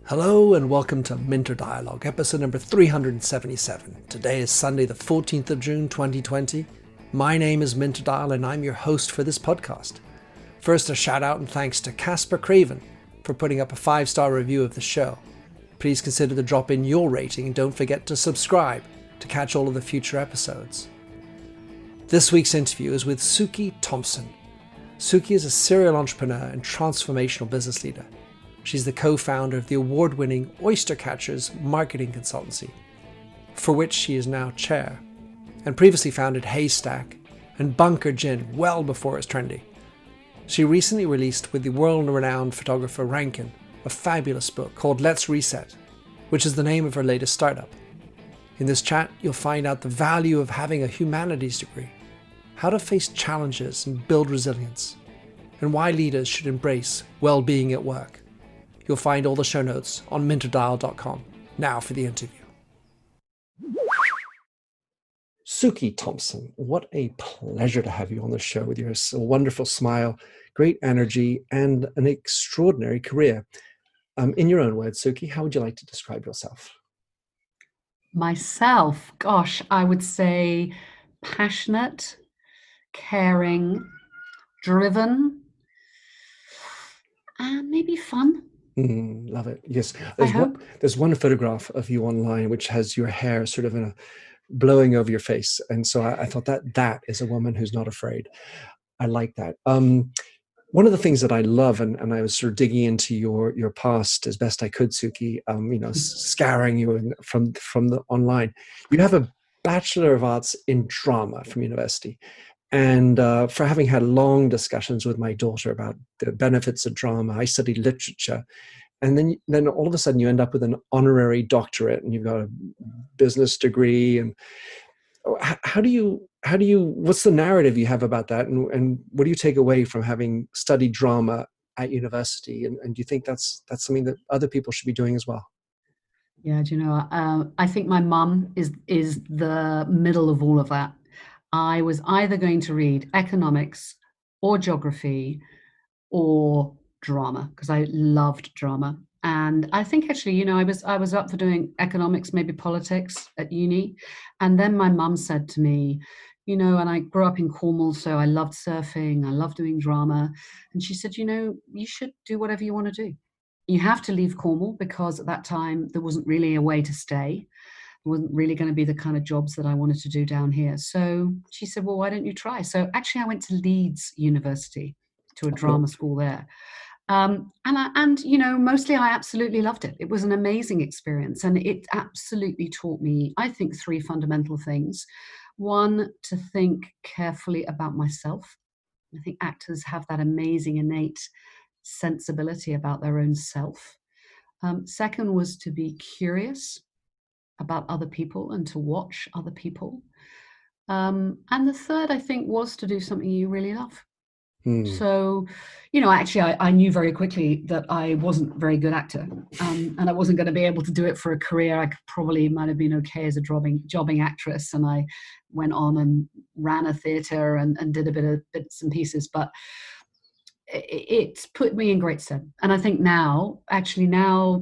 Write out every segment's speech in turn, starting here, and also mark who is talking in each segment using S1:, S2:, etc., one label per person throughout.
S1: Hello and welcome to Minter Dialogue, episode number 377. Today is Sunday, the 14th of June, 2020. My name is Minter Dial and I'm your host for this podcast. First, a shout out and thanks to Casper Craven for putting up a 5-star review of the show. Please consider to drop in your rating and don't forget to subscribe to catch all of the future episodes. This week's interview is with Suki Thompson. Suki is a serial entrepreneur and transformational business leader. She's the co-founder of the award-winning Oystercatchers marketing consultancy, for which she is now chair, and previously founded Haystack and Bunker Gin well before it's trendy. She recently released with the world-renowned photographer Rankin a fabulous book called Let's Reset, which is the name of her latest startup. In this chat, you'll find out the value of having a humanities degree, how to face challenges and build resilience, and why leaders should embrace well-being at work. You'll find all the show notes on minterdial.com. Now for the interview. Suki Thompson, what a pleasure to have you on the show with your wonderful smile, great energy, and an extraordinary career. In your own words, Suki, how would you like to describe yourself?
S2: Myself, gosh, I would say passionate, caring, driven, and maybe fun.
S1: Love it. Yes. There's one photograph of you online which has your hair sort of blowing over your face. And so I thought that is a woman who's not afraid. I like that. One of the things that I love, and I was sort of digging into your past as best I could, Suki, scouring you from the online. You have a Bachelor of Arts in Drama from university. And for having had long discussions with my daughter about the benefits of drama, I studied literature. And then all of a sudden you end up with an honorary doctorate and you've got a business degree. And what's the narrative you have about that? And what do you take away from having studied drama at university? And do you think that's something that other people should be doing as well?
S2: Yeah, do you know, I think my mum is the middle of all of that. I was either going to read economics or geography or drama because I loved drama. And I think actually, I was up for doing economics, maybe politics at uni. And then my mum said to me, and I grew up in Cornwall, so I loved surfing, I loved doing drama. And she said, you should do whatever you want to do. You have to leave Cornwall because at that time there wasn't really a way to stay. Wasn't really going to be the kind of jobs that I wanted to do down here. So she said, well, why don't you try? So actually I went to Leeds University to a drama school there. Mostly I absolutely loved it. It was an amazing experience. And it absolutely taught me, I think, 3 fundamental things. One, to think carefully about myself. I think actors have that amazing innate sensibility about their own self. Second was to be curious about other people and to watch other people. And the third, I think, was to do something you really love. So, actually, I knew very quickly that I wasn't a very good actor and I wasn't going to be able to do it for a career. I might have been okay as a jobbing actress. And I went on and ran a theatre and did a bit of bits and pieces. But it's put me in great stead. And I think now,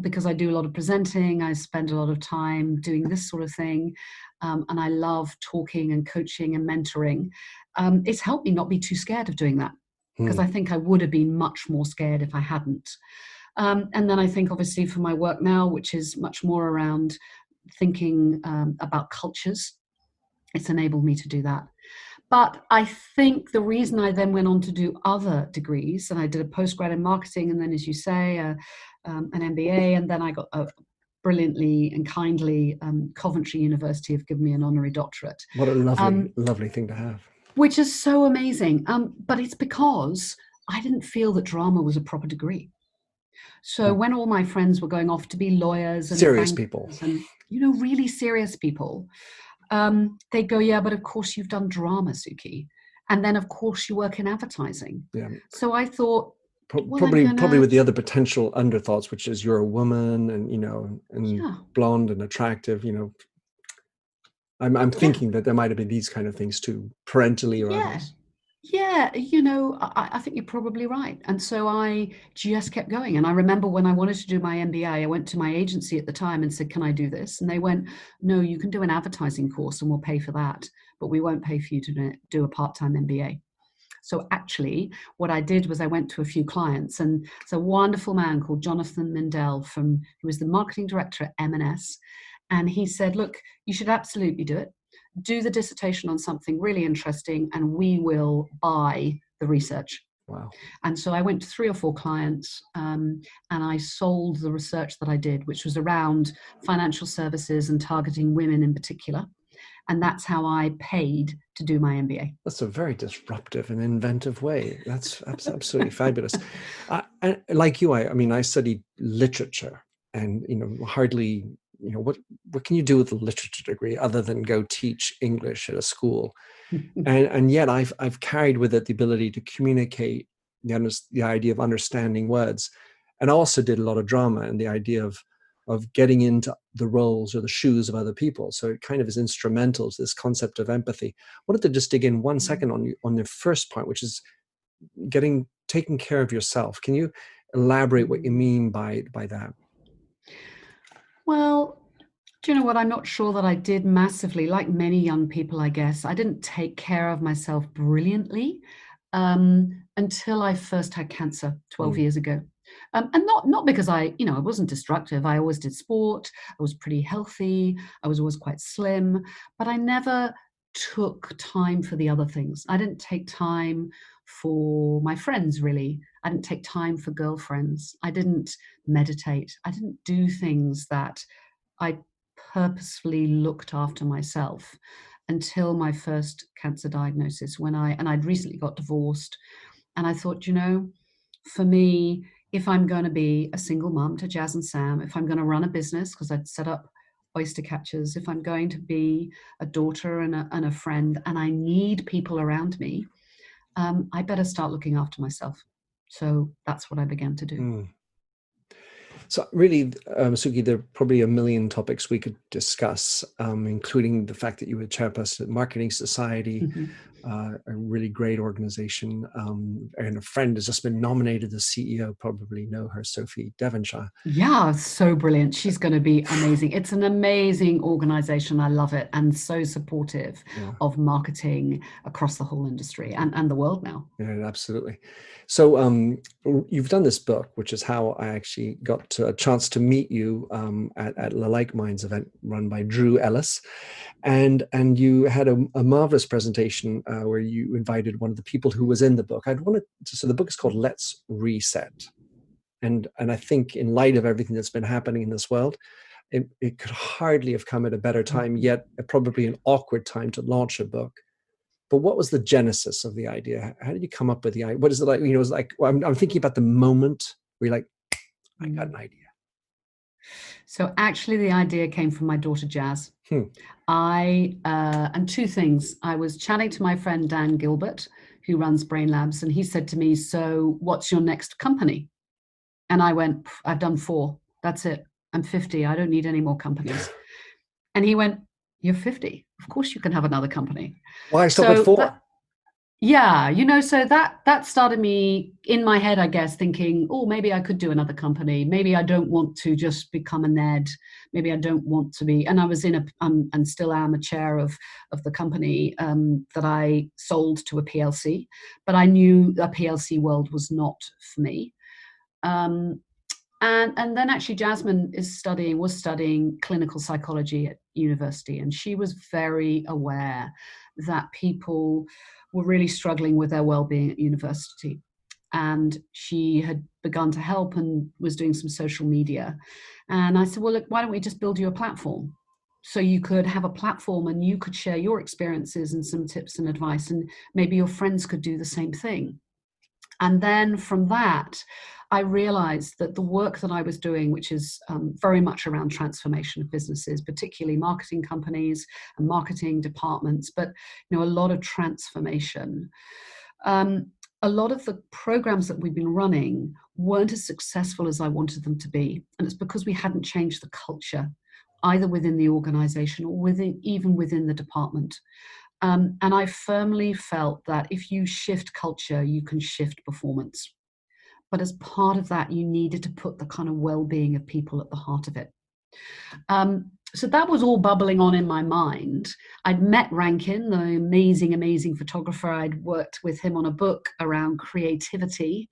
S2: because I do a lot of presenting, I spend a lot of time doing this sort of thing. And I love talking and coaching and mentoring. It's helped me not be too scared of doing that because I think I would have been much more scared if I hadn't. And then I think obviously for my work now, which is much more around thinking about cultures, it's enabled me to do that. But I think the reason I then went on to do other degrees, and I did a postgrad in marketing, and then, as you say, an MBA, and then I got a brilliantly and kindly Coventry University have given me an honorary doctorate.
S1: What a lovely thing to have.
S2: Which is so amazing. But it's because I didn't feel that drama was a proper degree. So when all my friends were going off to be lawyers and
S1: serious people,
S2: and really serious people, they go, yeah, but of course you've done drama, Suki. And then of course you work in advertising.
S1: Yeah.
S2: So I thought,
S1: probably with the other potential underthoughts, which is you're a woman and blonde and attractive, I'm thinking that there might have been these kind of things too, parentally or others.
S2: Yeah, I think you're probably right. And so I just kept going. And I remember when I wanted to do my MBA, I went to my agency at the time and said, "Can I do this?" And they went, "No, you can do an advertising course and we'll pay for that, but we won't pay for you to do a part-time MBA." So actually, what I did was I went to a few clients, and it's a wonderful man called Jonathan Mindell who was the marketing director at M&S. And he said, "Look, you should absolutely do it. Do the dissertation on something really interesting, and we will buy the research."
S1: Wow.
S2: And so I went to 3 or 4 clients, and I sold the research that I did, which was around financial services and targeting women in particular. And that's how I paid to do my MBA.
S1: That's a very disruptive and inventive way. That's absolutely fabulous. And like you, I mean, I studied literature, and hardly, what can you do with a literature degree other than go teach English at a school? And yet I've carried with it the ability to communicate the idea of understanding words, and also did a lot of drama and the idea of getting into the roles or the shoes of other people. So it kind of is instrumental to this concept of empathy. I wanted to just dig in 1 second on the first part, which is taking care of yourself. Can you elaborate what you mean by that?
S2: Well, do you know what? I'm not sure that I did massively. Like many young people, I guess, I didn't take care of myself brilliantly until I first had cancer 12
S1: Mm.
S2: years ago. And not because I wasn't destructive. I always did sport. I was pretty healthy. I was always quite slim, but I never took time for the other things. I didn't take time for my friends, really. I didn't take time for girlfriends. I didn't meditate. I didn't do things that I purposefully looked after myself until my first cancer diagnosis, and I'd recently got divorced. And I thought, for me, if I'm going to be a single mom to Jazz and Sam, if I'm going to run a business, because I'd set up Oystercatchers, if I'm going to be a daughter and a friend, and I need people around me, I better start looking after myself. So that's what I began to do.
S1: Mm. So really, Suki, there are probably a million topics we could discuss, including the fact that you were chairperson at Marketing Society, a really great organization, and a friend has just been nominated as CEO. Probably know her, Sophie Devonshire.
S2: Yeah, so brilliant. She's going to be amazing. It's an amazing organization. I love it, and so supportive of marketing across the whole industry and the world now.
S1: Yeah, absolutely. So you've done this book, which is how I actually got a chance to meet you at the Like Minds event run by Drew Ellis. And you had a marvelous presentation where you invited one of the people who was in the book. So the book is called Let's Reset. And I think in light of everything that's been happening in this world, it could hardly have come at a better time, yet probably an awkward time to launch a book. But what was the genesis of the idea? How did you come up with the idea? What is it like? It's like, I'm thinking about the moment where you're like, I got an idea.
S2: So actually the idea came from my daughter, Jazz. And 2 things. I was chatting to my friend, Dan Gilbert, who runs Brain Labs. And he said to me, "So what's your next company?" And I went, "I've done 4. That's it. I'm 50. I don't need any more companies." And he went, "You're 50. Of course you can have another company."
S1: Why stop at 4?
S2: So that started me in my head, I guess, thinking, oh, maybe I could do another company. Maybe I don't want to just become a Ned. Maybe I don't want to be. And I was and still am a chair of the company that I sold to a PLC, but I knew the PLC world was not for me. And then actually Jasmine was studying clinical psychology at university, and she was very aware that people were really struggling with their well-being at university. And she had begun to help and was doing some social media. And I said, well, look, why don't we just build you a platform? So you could have a platform and you could share your experiences and some tips and advice, and maybe your friends could do the same thing. And then from that, I realized that the work that I was doing, which is very much around transformation of businesses, particularly marketing companies and marketing departments, but a lot of transformation. A lot of the programs that we've been running weren't as successful as I wanted them to be. And it's because we hadn't changed the culture, either within the organization or even within the department. And I firmly felt that if you shift culture, you can shift performance. But as part of that, you needed to put the kind of well-being of people at the heart of it. So that was all bubbling on in my mind. I'd met Rankin, the amazing, amazing photographer. I'd worked with him on a book around creativity.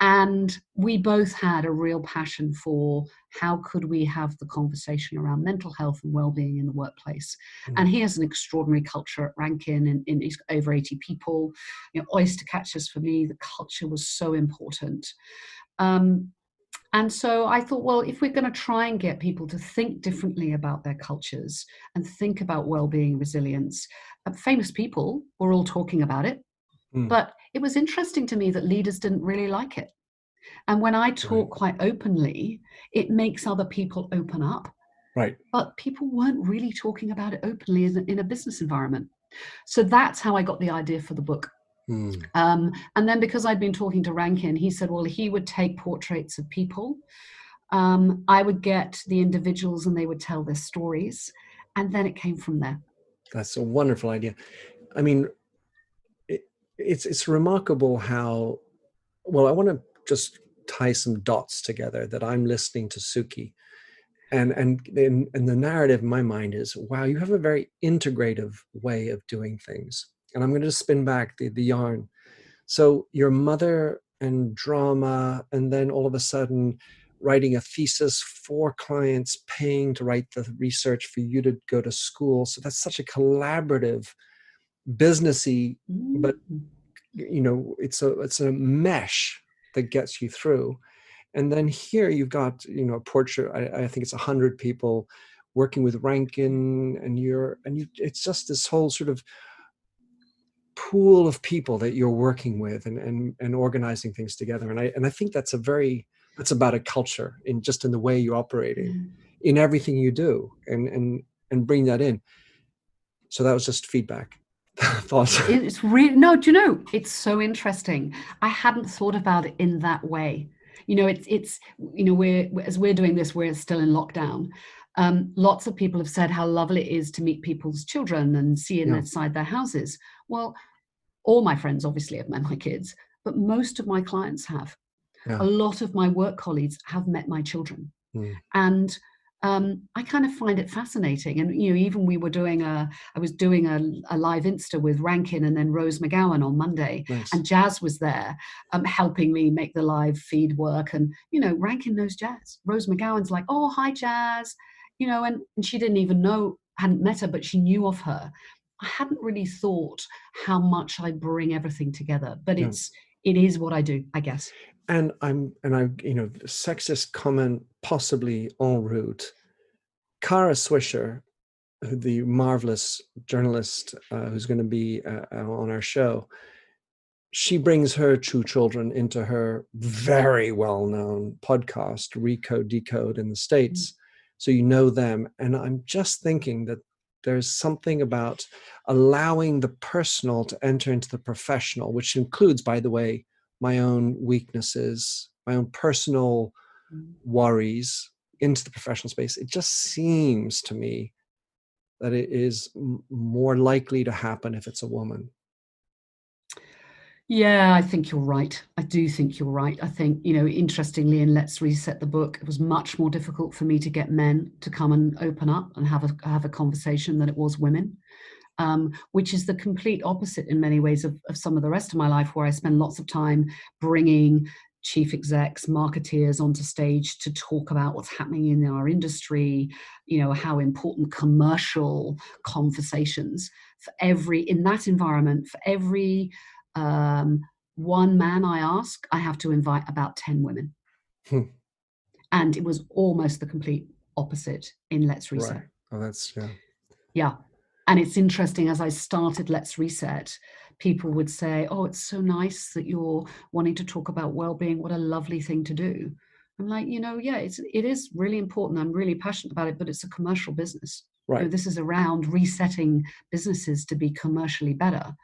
S2: And we both had a real passion for how could we have the conversation around mental health and well-being in the workplace. And he has an extraordinary culture at Rankin, and he's got over 80 people. Oystercatchers, for me, the culture was so important. And so I thought, well, if we're going to try and get people to think differently about their cultures and think about well-being, resilience, famous people were all talking about it. But it was interesting to me that leaders didn't really like it. And when I talk quite openly, it makes other people open up.
S1: Right.
S2: But people weren't really talking about it openly in a business environment. So that's how I got the idea for the book. And then because I'd been talking to Rankin, he said, well, he would take portraits of people. I would get the individuals and they would tell their stories. And then it came from there.
S1: That's a wonderful idea. I mean, it's remarkable how, well, I want to just tie some dots together that I'm listening to Sookie. And the narrative in my mind is, wow, you have a very integrative way of doing things. And I'm going to spin back the yarn. So your mother and drama, and then all of a sudden writing a thesis for clients, paying to write the research for you to go to school. So that's such a collaborative, businessy, but it's a mesh that gets you through. And then here you've got, a portrait, I think it's 100 people working with Rankin, and it's just this whole sort of pool of people that you're working with and organizing things together. And I think that's about a culture in the way you're operating in everything you do, and bring that in. So that was just feedback. Thoughts.
S2: It's really, no, do you know, it's so interesting. I hadn't thought about it in that way. It's we're doing this, we're still in lockdown. Lots of people have said how lovely it is to meet people's children and see inside their houses. Well, all my friends obviously have met my kids, but most of my clients have. A lot of my work colleagues have met my children. And I kind of find it fascinating. And, even I was doing a live Insta with Rankin and then Rose McGowan on Monday.
S1: Nice.
S2: And Jazz was there helping me make the live feed work. And, Rankin knows Jazz. Rose McGowan's like, oh, hi, Jazz. And she didn't even know, hadn't met her, but she knew of her. I hadn't really thought how much I bring everything together, but it is what I do, I guess.
S1: And I sexist comment possibly en route. Kara Swisher, the marvelous journalist who's going to be on our show, she brings her two children into her very well-known podcast, Recode Decode, in the States. So them. And I'm just thinking that there's something about allowing the personal to enter into the professional, which includes, by the way, my own weaknesses, my own personal worries, into the professional space. It just seems to me that it is more likely to happen if it's a woman.
S2: Yeah, I think you're right. I do think you're right. I think, interestingly, in Let's Reset the book, it was much more difficult for me to get men to come and open up and have a conversation than it was women, which is the complete opposite in many ways of some of the rest of my life, where I spend lots of time bringing chief execs, marketeers onto stage to talk about what's happening in our industry, how important commercial conversations in that environment, for every one man I ask, I have to invite about 10 women. And it was almost the complete opposite in Let's Reset.
S1: Right. Oh, that's,
S2: yeah. And it's interesting, as I started Let's Reset, people would say, oh, it's so nice that you're wanting to talk about well-being. What a lovely thing to do. I'm like, it is really important. I'm really passionate about it, but it's a commercial business.
S1: Right.
S2: This is around resetting businesses to be commercially better.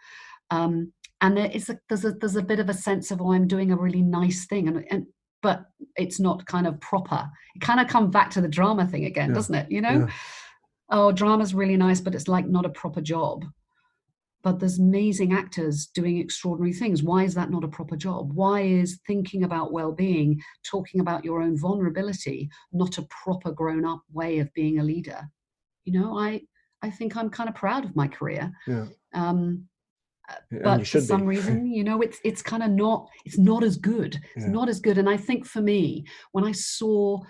S2: And there's a bit of a sense of, oh, I'm doing a really nice thing, but it's not kind of proper. It kind of comes back to the drama thing again, doesn't it? Oh, drama's really nice, but it's like not a proper job. but there's amazing actors doing extraordinary things. Why is that not a proper job? Why is thinking about well-being, talking about your own vulnerability, not a proper grown-up way of being a leader? I think I'm kind of proud of my career.
S1: Yeah.
S2: Um,
S1: And you
S2: but for
S1: should
S2: some
S1: be.
S2: reason, it's kind of not as good. It's
S1: Yeah.
S2: not as good. And I think for me, when I saw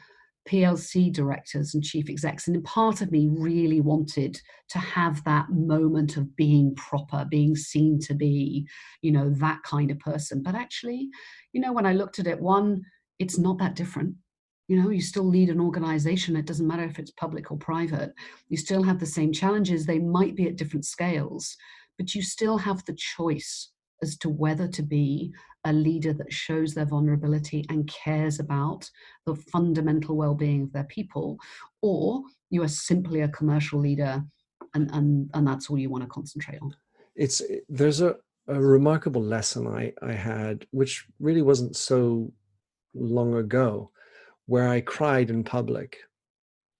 S2: PLC directors and chief execs, and part of me really wanted to have that moment of being proper, being seen to be, that kind of person. But actually, when I looked at it, one, it's not that different. You still lead an organization. It doesn't matter if it's public or private. You still have the same challenges. They might be at different scales, but you still have the choice as to whether to be a leader that shows their vulnerability and cares about the fundamental well-being of their people, or you are simply a commercial leader and that's all you want to concentrate on.
S1: There's a remarkable lesson I had, which really wasn't so long ago, where I cried in public.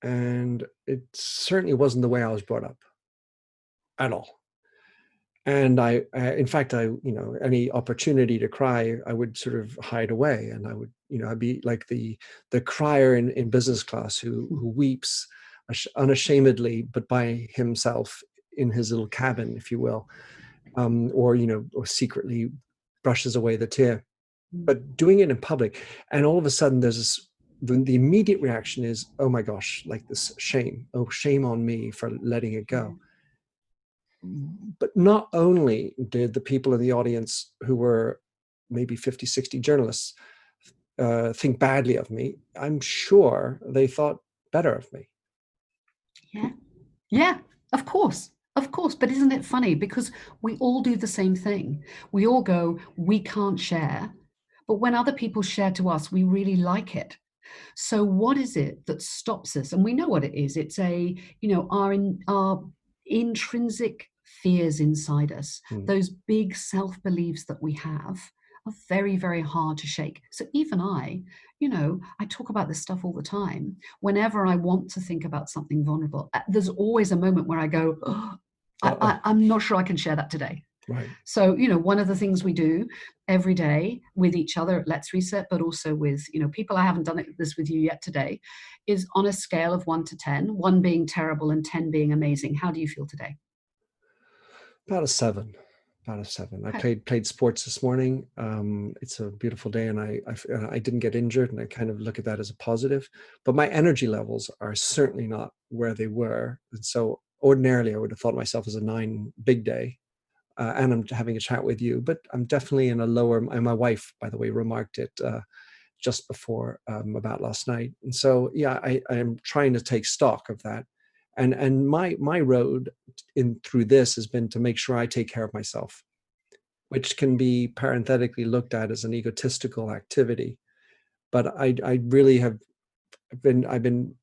S1: And it certainly wasn't the way I was brought up at all. And in fact, any opportunity to cry, I would sort of hide away, and I would, I'd be like the crier in business class who weeps unashamedly, but by himself in his little cabin, if you will, or secretly brushes away the tear, but doing it in public. And all of a sudden, there's this, the immediate reaction is, oh my gosh, like this shame. Oh, shame on me for letting it go. But not only did the people in the audience, who were maybe 50, 60 journalists, think badly of me, I'm sure they thought better of me.
S2: Yeah, of course. Of course, but isn't it funny? Because we all do the same thing. We all go, we can't share. But when other people share to us, we really like it. So what is it that stops us? And we know what it is. It's our intrinsic fears inside us, those big self-beliefs that we have are very, very hard to shake. So even I talk about this stuff all the time. Whenever I want to think about something vulnerable, there's always a moment where I go, oh, I'm not sure I can share that today.
S1: Right.
S2: So, one of the things we do every day with each other at Let's Reset, but also with, people, I haven't done this with you yet today, is on a scale of 1 to 10, 1 being terrible and 10 being amazing. How do you feel today?
S1: About a 7. I played sports this morning. It's a beautiful day, and I didn't get injured, and I kind of look at that as a positive. But my energy levels are certainly not where they were. And so ordinarily, I would have thought of myself as a 9 big day. And I'm having a chat with you, but I'm definitely in a lower, and my wife, by the way, remarked it just before about last night. And so, yeah, I am trying to take stock of that. And my road through this has been to make sure I take care of myself, which can be parenthetically looked at as an egotistical activity. But I really have I've been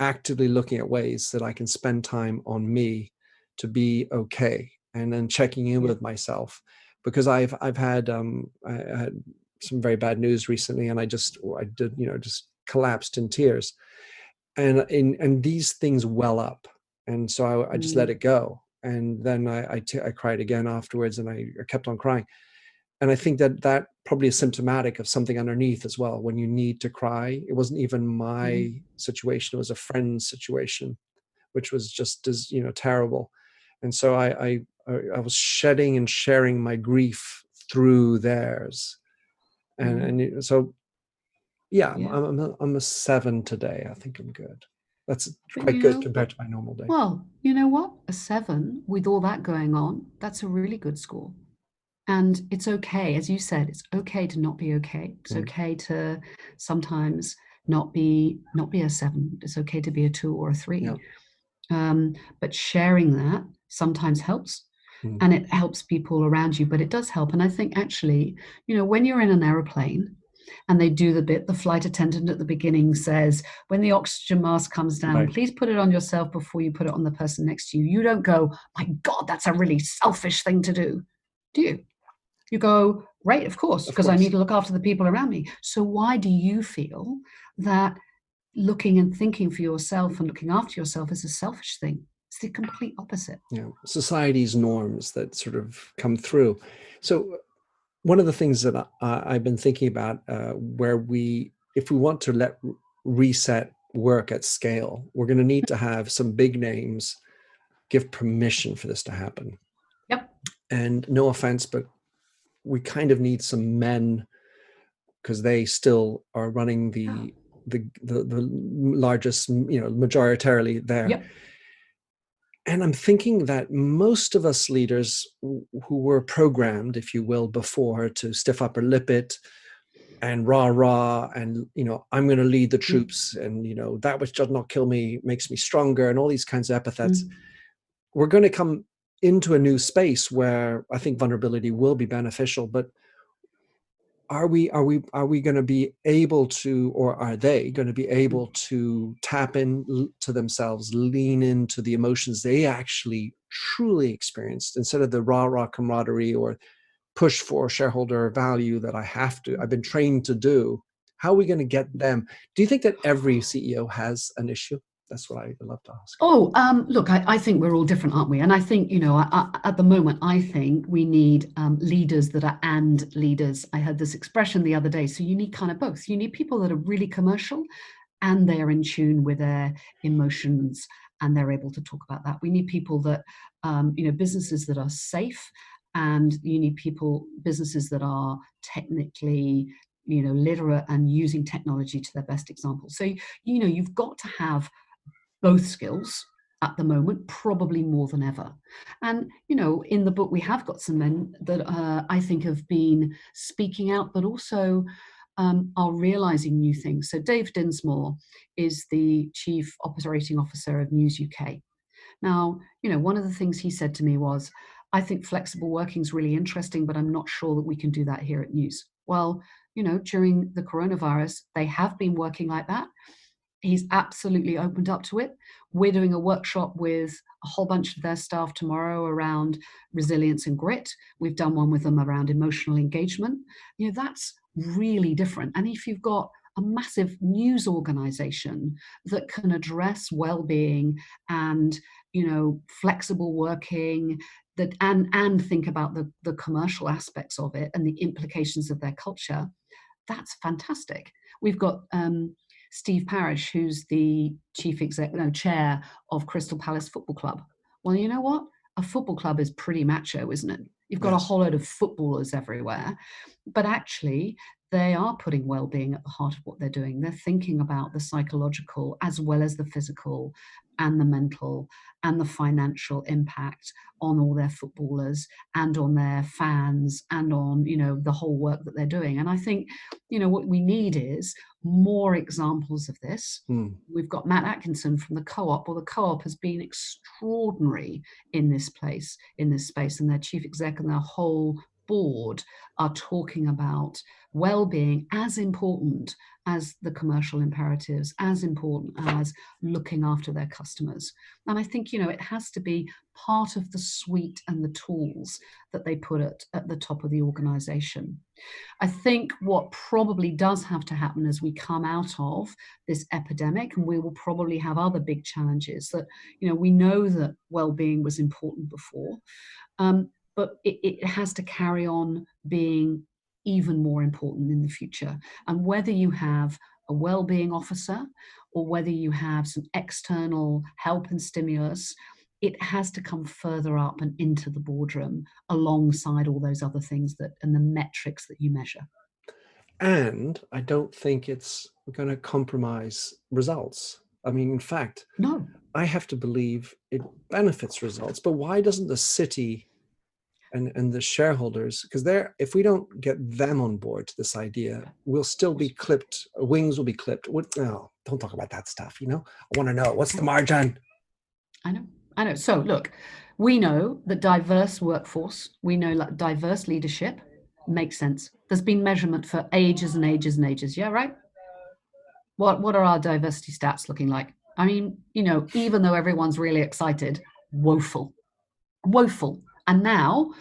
S1: actively looking at ways that I can spend time on me to be okay, and then checking in with myself, because I've had I had some very bad news recently, and I just collapsed in tears, and these things well up, and so I just let it go, and then I cried again afterwards, and I kept on crying, and I think that probably is symptomatic of something underneath as well. When you need to cry, it wasn't even my situation; it was a friend's situation, which was just as terrible, and so I was shedding and sharing my grief through theirs, and so. Yeah, I'm a 7 today. I think I'm good. That's quite good compared to my normal day.
S2: Well, you know what? A 7 with all that going on, that's a really good score. And it's okay, as you said, it's okay to not be okay. It's okay to sometimes not be a 7. It's okay to be a 2 or a 3. Yeah. But sharing that sometimes helps. And it helps people around you, but it does help. And I think actually, when you're in an aeroplane, and they do the flight attendant at the beginning says, when the oxygen mask comes down, please put it on yourself before you put it on the person next to you. You don't go, my God, that's a really selfish thing to do you? You go, right, of course, because I need to look after the people around me. So why do you feel that looking and thinking for yourself and looking after yourself is a selfish thing? It's the complete opposite.
S1: Society's norms that sort of come through. So one of the things that I've been thinking about, if we want to reset work at scale, we're going to need to have some big names give permission for this to happen.
S2: Yep.
S1: And no offense, but we kind of need some men, because they still are running the largest, majoritarily there.
S2: Yep.
S1: And I'm thinking that most of us leaders who were programmed, if you will, before to stiff upper lip it and rah, and, I'm going to lead the troops, and, that which does not kill me makes me stronger, and all these kinds of epithets, we're going to come into a new space where I think vulnerability will be beneficial. But are we going to be able to, or are they going to be able to tap into themselves, lean into the emotions they actually truly experienced, instead of the rah camaraderie or push for shareholder value that I've been trained to do? How are we going to get them? Do you think that every CEO has an issue? That's what I'd love to ask.
S2: Look, I think we're all different, aren't we? And I think, at the moment, I think we need leaders that are and leaders. I heard this expression the other day. So you need kind of both. You need people that are really commercial and they're in tune with their emotions and they're able to talk about that. We need people that, businesses that are safe, and you need businesses that are technically, literate and using technology to their best example. So, you've got to have both skills at the moment, probably more than ever. And, in the book, we have got some men that I think have been speaking out, but also are realizing new things. So Dave Densmore is the Chief Operating Officer of News UK. Now, one of the things he said to me was, I think flexible working is really interesting, but I'm not sure that we can do that here at News. Well, during the coronavirus, they have been working like that. He's absolutely opened up to it. We're doing a workshop with a whole bunch of their staff tomorrow around resilience and grit. We've done one with them around emotional engagement. That's really different. And if you've got a massive news organization that can address well-being and, flexible working, and think about the commercial aspects of it and the implications of their culture, that's fantastic. We've got Steve Parrish, who's the chair of Crystal Palace Football Club. Well, you know what? A football club is pretty macho, isn't it? You've got a whole load of footballers everywhere. But actually, they are putting well-being at the heart of what they're doing. They're thinking about the psychological as well as the physical and the mental and the financial impact on all their footballers and on their fans and on, the whole work that they're doing. And I think, what we need is more examples of this. We've got Matt Atkinson from the Co-op. Well, the Co-op has been extraordinary in this space, and their chief exec and their whole board are talking about well-being as important as the commercial imperatives, as important as looking after their customers. And I think, it has to be part of the suite and the tools that they put at the top of the organization. I think what probably does have to happen as we come out of this epidemic, and we will probably have other big challenges that, we know that well-being was important before, but it has to carry on being even more important in the future. And whether you have a well-being officer or whether you have some external help and stimulus, it has to come further up and into the boardroom alongside all those other things and the metrics that you measure.
S1: And I don't think it's going to compromise results. I mean, in fact,
S2: no,
S1: I have to believe it benefits results. But why doesn't the city and the shareholders, because if we don't get them on board to this idea, we'll still be clipped, wings will be clipped. No, don't talk about that stuff, I want to know, what's the margin?
S2: I know. So look, we know that diverse workforce, we know that diverse leadership makes sense. There's been measurement for ages and ages and ages. Yeah, right? What are our diversity stats looking like? I mean, even though everyone's really excited, woeful. And now,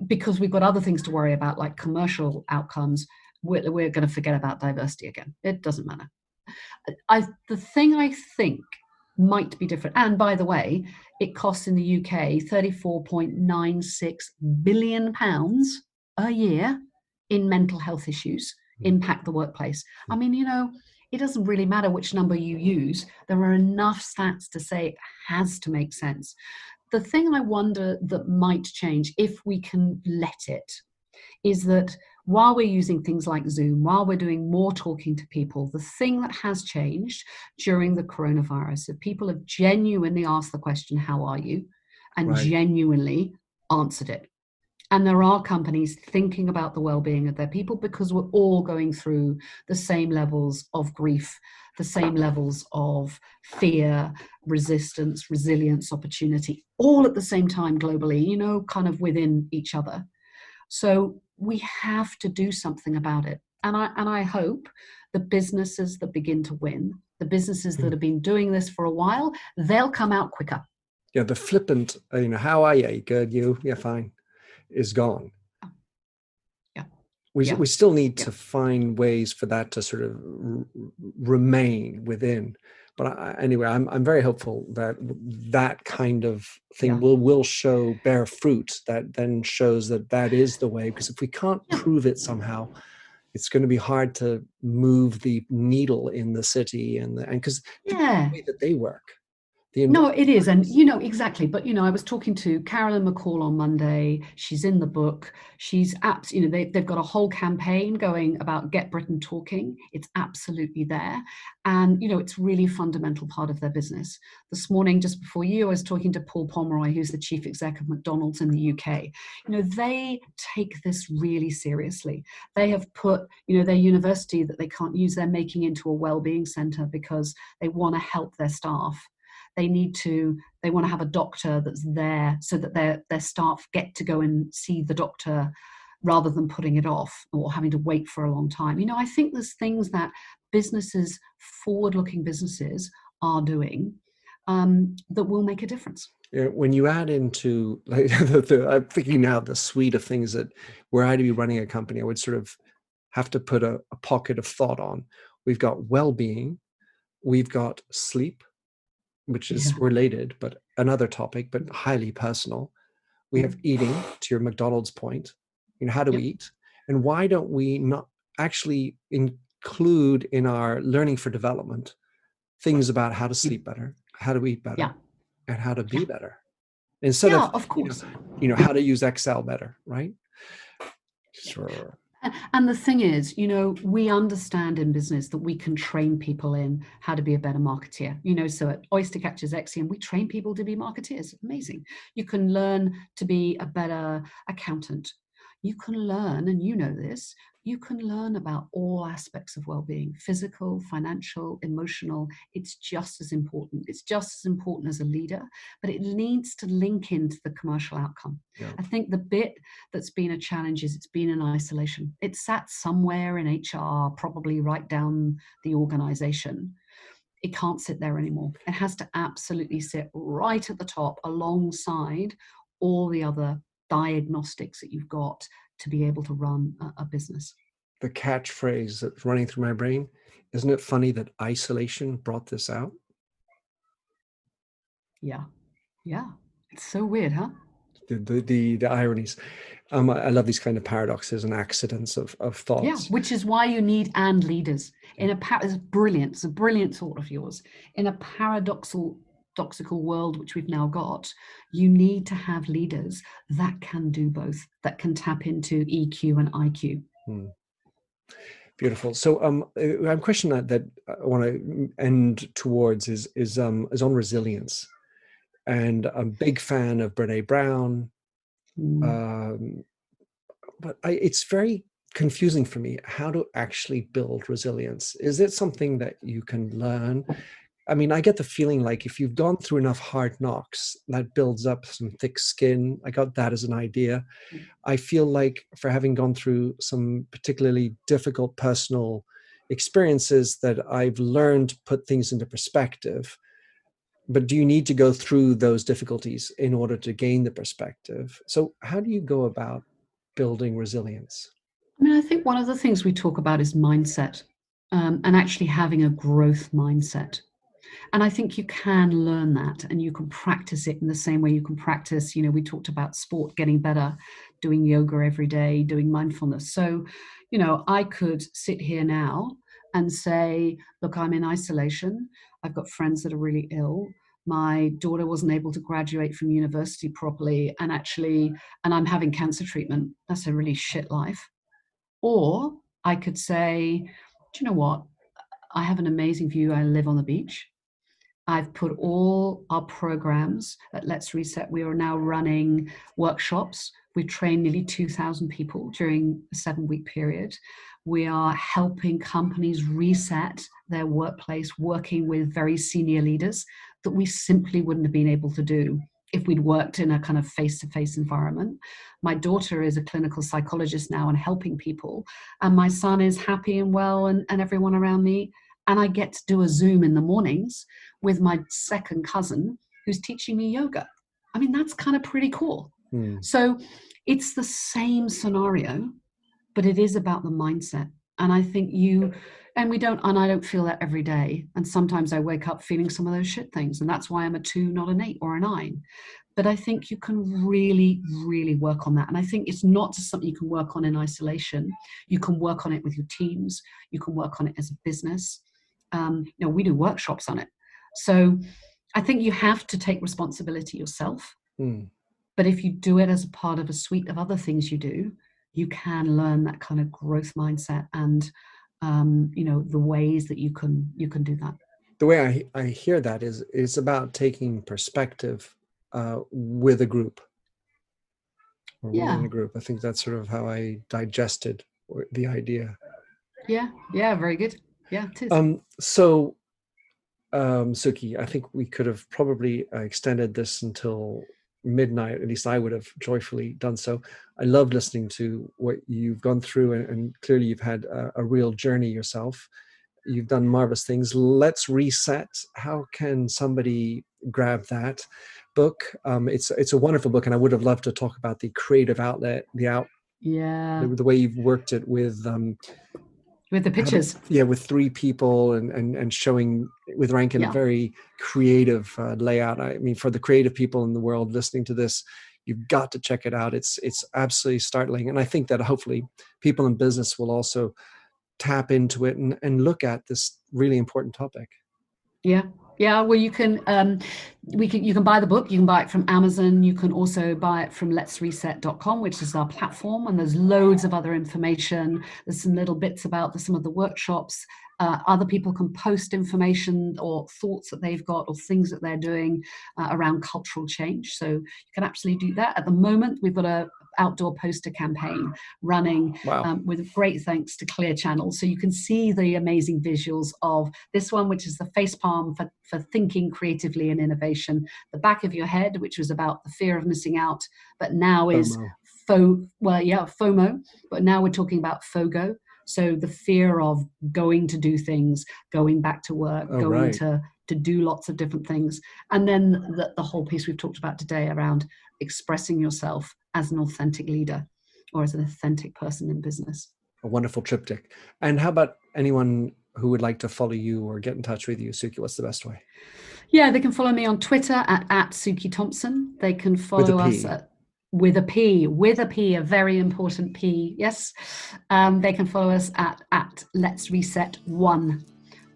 S2: because we've got other things to worry about, like commercial outcomes, we're going to forget about diversity again. It doesn't matter. The thing I think might be different. And by the way, it costs in the UK £34.96 billion a year in mental health issues impact the workplace. I mean, it doesn't really matter which number you use. There are enough stats to say it has to make sense. The thing I wonder that might change, if we can let it, is that while we're using things like Zoom, while we're doing more talking to people, the thing that has changed during the coronavirus is people have genuinely asked the question, how are you? And
S1: Right.
S2: genuinely answered it. And there are companies thinking about the well-being of their people, because we're all going through the same levels of grief, the same levels of fear, resistance, resilience, opportunity, all at the same time globally, kind of within each other. So we have to do something about it. And I hope the businesses that begin to win, the businesses that have been doing this for a while, they'll come out quicker.
S1: Yeah, the flippant, how are you? Good, you? Yeah, fine, is gone.
S2: Yeah.
S1: We still need to find ways for that to sort of remain within. But anyway, I'm very hopeful that that kind of thing will bear fruit, that then shows that is the way. Because if we can't prove it somehow, it's going to be hard to move the needle in the city and because the way that they work.
S2: No, it is. And, exactly. But, I was talking to Carolyn McCall on Monday. She's in the book. She's they've got a whole campaign going about Get Britain Talking. It's absolutely there. And, it's really a fundamental part of their business. This morning, just before you, I was talking to Paul Pomeroy, who's the chief exec of McDonald's in the UK. They take this really seriously. They have put, their university that they can't use, they're making into a wellbeing centre because they want to help their staff. They want to have a doctor that's there so that their staff get to go and see the doctor rather than putting it off or having to wait for a long time. I think there's things that businesses, forward-looking businesses, are doing that will make a difference.
S1: When you add into, I'm thinking now the suite of things that were I to be running a company, I would sort of have to put a pocket of thought on. We've got well-being, we've got sleep, which is related, but another topic, but highly personal. We have eating, to your McDonald's point. How do we eat? And why don't we not actually include in our learning for development things about how to sleep better, how to eat better, and how to be better? Instead of course, how to use Excel better, right? Sure.
S2: And the thing is, we understand in business that we can train people in how to be a better marketeer. So at Oystercatchers Exium, we train people to be marketeers. Amazing. You can learn to be a better accountant. You can learn, and this, you can learn about all aspects of well-being, physical, financial, emotional. It's just as important. It's just as important as a leader, but it needs to link into the commercial outcome. Yeah. I think the bit that's been a challenge is it's been in isolation. It's sat somewhere in HR, probably right down the organization. It can't sit there anymore. It has to absolutely sit right at the top alongside all the other diagnostics that you've got to be able to run a business.
S1: The catchphrase that's running through my brain, isn't it funny that isolation brought this out?
S2: Yeah. It's so weird, huh?
S1: The ironies. I love these kind of paradoxes and accidents of thoughts.
S2: Yeah, which is why you need and leaders. It's brilliant. It's a brilliant thought of yours. In a paradoxical world, which we've now got, you need to have leaders that can do both, that can tap into EQ and IQ.
S1: Beautiful. So a question that I want to end towards is on resilience. And I'm a big fan of Brené Brown. But it's very confusing for me how to actually build resilience. Is it something that you can learn? I mean, I get the feeling like if you've gone through enough hard knocks, that builds up some thick skin. I got that as an idea. I feel like for having gone through some particularly difficult personal experiences that I've learned to put things into perspective. But do you need to go through those difficulties in order to gain the perspective? So how do you go about building resilience?
S2: I mean, I think one of the things we talk about is mindset, and actually having a growth mindset. And I think you can learn that, and you can practice it in the same way you can practice, we talked about sport, getting better, doing yoga every day, doing mindfulness. So, I could sit here now and say, look, I'm in isolation. I've got friends that are really ill. My daughter wasn't able to graduate from university properly, and I'm having cancer treatment. That's a really shit life. Or I could say, do you know what? I have an amazing view. I live on the beach. I've put all our programs at Let's Reset. We are now running workshops. We've trained nearly 2,000 people during a 7-week period. We are helping companies reset their workplace, working with very senior leaders that we simply wouldn't have been able to do if we'd worked in a kind of face-to-face environment. My daughter is a clinical psychologist now and helping people. And my son is happy and well, and everyone around me. And I get to do a Zoom in the mornings with my second cousin who's teaching me yoga. I mean, that's kind of pretty cool. So it's the same scenario, but it is about the mindset. And I think I don't feel that every day. And sometimes I wake up feeling some of those shit things. And that's why I'm a 2, not an 8 or a 9. But I think you can really, really work on that. And I think it's not just something you can work on in isolation. You can work on it with your teams. You can work on it as a business. We do workshops on it. So I think you have to take responsibility yourself. But if you do it as a part of a suite of other things you do, you can learn that kind of growth mindset and, the ways that you can do that.
S1: The way I hear that is it's about taking perspective with a group or within a group. I think that's sort of how I digested the idea.
S2: Yeah, very good. Yeah, it is.
S1: Sookie, I think we could have probably extended this until midnight. At least I would have joyfully done so. I love listening to what you've gone through, and clearly you've had a real journey yourself. You've done marvelous things. Let's Reset. How can somebody grab that book? It's a wonderful book, and I would have loved to talk about the creative outlet, the way you've worked it with
S2: the pictures.
S1: With 3 people and showing with Rankin a very creative layout. I mean, for the creative people in the world listening to this, you've got to check it out. It's absolutely startling. And I think that hopefully people in business will also tap into it and look at this really important topic.
S2: Yeah, well, you can buy the book. You can buy it from Amazon. You can also buy it from letsreset.com, which is our platform. And there's loads of other information. There's some little bits about some of the workshops. Other people can post information or thoughts that they've got or things that they're doing around cultural change. So you can absolutely do that. At the moment, we've got a outdoor poster campaign running with great thanks to Clear Channel. So you can see the amazing visuals of this one, which is the facepalm for thinking creatively and innovation. The back of your head, which was about the fear of missing out, but now is FOMO, but now we're talking about FOGO. So the fear of going to do things, going back to work, to do lots of different things. And then the whole piece we've talked about today around expressing yourself as an authentic leader or as an authentic person in business.
S1: A wonderful triptych. And how about anyone who would like to follow you or get in touch with you, Sookie? What's the best way?
S2: Yeah, they can follow me on Twitter at Sookie Thompson. They can follow us with a P, a very important P. Yes. They can follow us at Let's Reset 1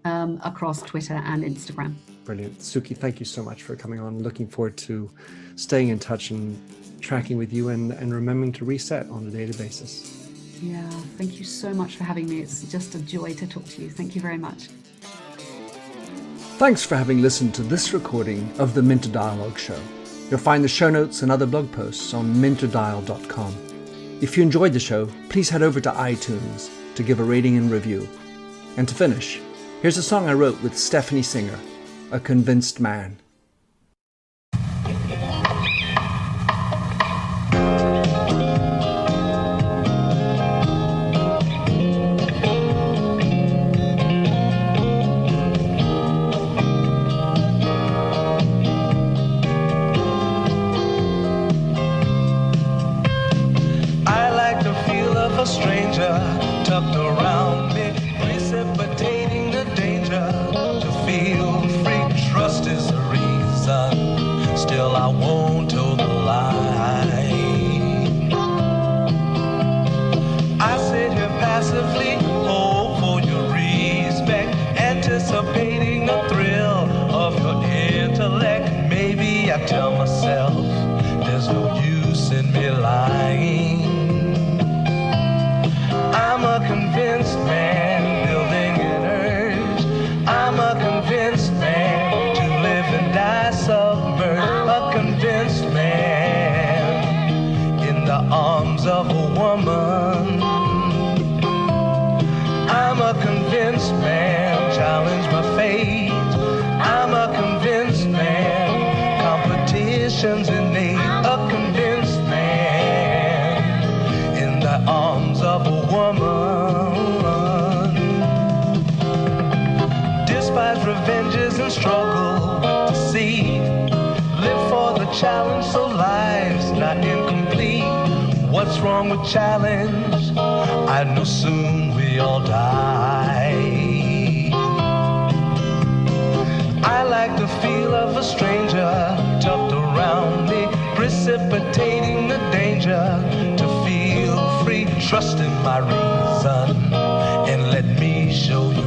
S2: across Twitter and Instagram.
S1: Brilliant. Sookie, thank you so much for coming on. Looking forward to staying in touch and tracking with you and remembering to reset on a daily basis.
S2: Yeah, thank you so much for having me. It's just a joy to talk to you. Thank you very much.
S1: Thanks for having listened to this recording of the Minter Dialogue Show. You'll find the show notes and other blog posts on minterdial.com. If you enjoyed the show, please head over to iTunes to give a rating and review. And to finish, here's a song I wrote with Stephanie Singer, A Convinced Man.
S3: A stranger tucked around me, precipitating the danger to feel free. wrong with challenge? I know soon we all die. I like the feel of a stranger tucked around me, precipitating the danger. To feel free, trust in my reason, and let me show you